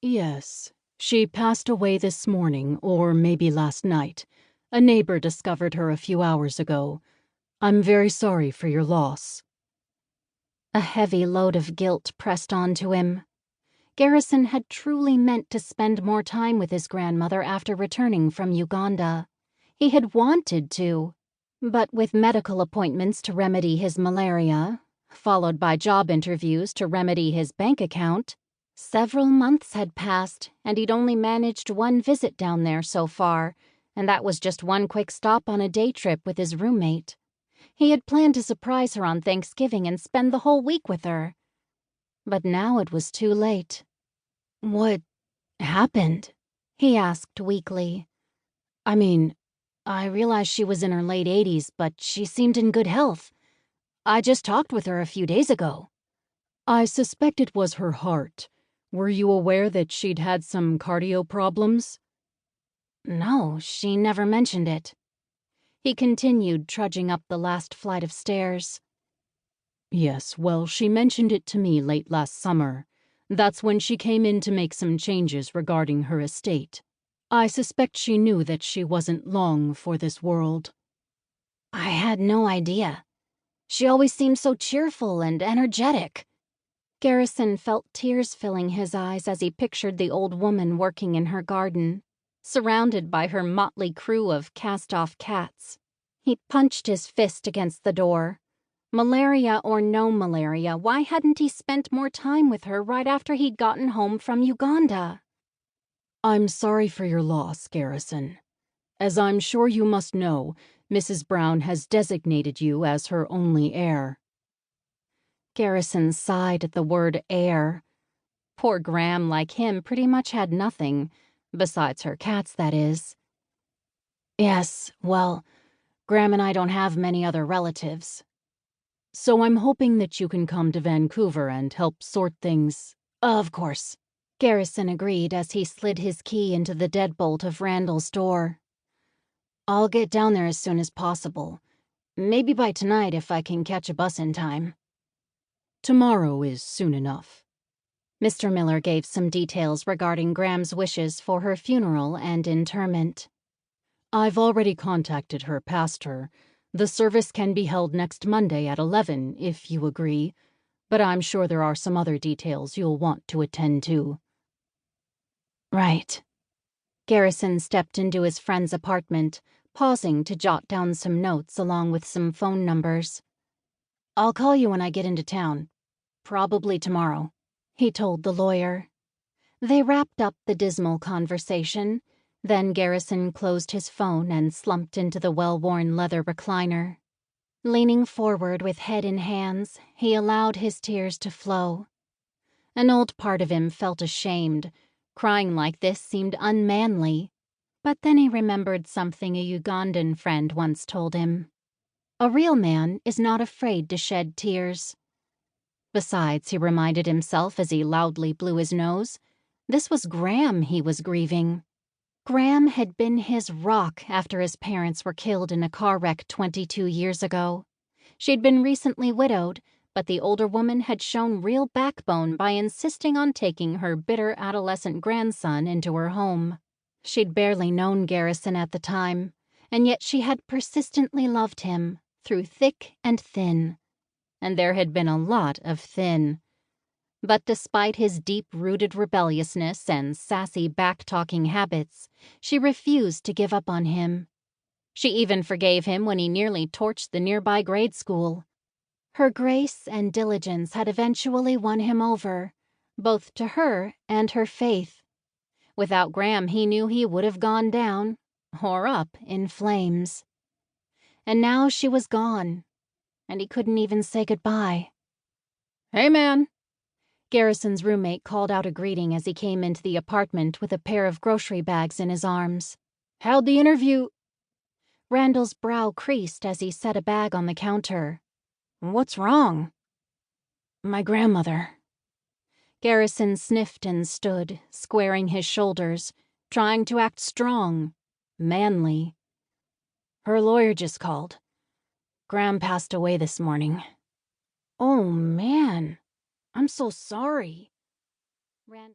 Yes, she passed away this morning, or maybe last night. A neighbor discovered her a few hours ago. I'm very sorry for your loss." A heavy load of guilt pressed onto him. Garrison had truly meant to spend more time with his grandmother after returning from Uganda. He had wanted to, but with medical appointments to remedy his malaria, followed by job interviews to remedy his bank account, several months had passed and he'd only managed one visit down there so far, and that was just one quick stop on a day trip with his roommate. He had planned to surprise her on Thanksgiving and spend the whole week with her. But now it was too late. "What happened?" he asked weakly. "I mean, I realized she was in her late 80s, but she seemed in good health. I just talked with her a few days ago." "I suspect it was her heart. Were you aware that she'd had some cardio problems?" "No, she never mentioned it." He continued trudging up the last flight of stairs. "Yes, well, she mentioned it to me late last summer. That's when she came in to make some changes regarding her estate. I suspect she knew that she wasn't long for this world." "I had no idea. She always seemed so cheerful and energetic." Garrison felt tears filling his eyes as he pictured the old woman working in her garden, surrounded by her motley crew of cast-off cats. He punched his fist against the door. Malaria or no malaria, why hadn't he spent more time with her right after he'd gotten home from Uganda? "I'm sorry for your loss, Garrison. As I'm sure you must know, Mrs. Brown has designated you as her only heir." Garrison sighed at the word heir. Poor Graham, like him, pretty much had nothing. Besides her cats, that is. "Yes, well, Graham and I don't have many other relatives. So I'm hoping that you can come to Vancouver and help sort things." "Of course," Garrison agreed as he slid his key into the deadbolt of Randall's door. "I'll get down there as soon as possible. Maybe by tonight if I can catch a bus in time." "Tomorrow is soon enough." Mr. Miller gave some details regarding Graham's wishes for her funeral and interment. "I've already contacted her pastor. The service can be held next Monday at 11, if you agree, but I'm sure there are some other details you'll want to attend to." "Right." Garrison stepped into his friend's apartment, pausing to jot down some notes along with some phone numbers. "I'll call you when I get into town. Probably tomorrow," he told the lawyer. They wrapped up the dismal conversation. Then Garrison closed his phone and slumped into the well-worn leather recliner. Leaning forward with head in hands, he allowed his tears to flow. An old part of him felt ashamed. Crying like this seemed unmanly. But then he remembered something a Ugandan friend once told him. A real man is not afraid to shed tears. Besides, he reminded himself as he loudly blew his nose, this was Graham he was grieving. Graham had been his rock after his parents were killed in a car wreck 22 years ago. She'd been recently widowed, but the older woman had shown real backbone by insisting on taking her bitter adolescent grandson into her home. She'd barely known Garrison at the time, and yet she had persistently loved him, through thick and thin. And there had been a lot of thin. But despite his deep-rooted rebelliousness and sassy back-talking habits, she refused to give up on him. She even forgave him when he nearly torched the nearby grade school. Her grace and diligence had eventually won him over, both to her and her faith. Without Graham, he knew he would have gone down, or up, in flames. And now she was gone, and he couldn't even say goodbye. "Hey, man!" Garrison's roommate called out a greeting as he came into the apartment with a pair of grocery bags in his arms. "How'd the interview—" Randall's brow creased as he set a bag on the counter. "What's wrong?" "My grandmother." Garrison sniffed and stood, squaring his shoulders, trying to act strong, manly. "Her lawyer just called. Graham passed away this morning." "Oh, man. I'm so sorry." Randall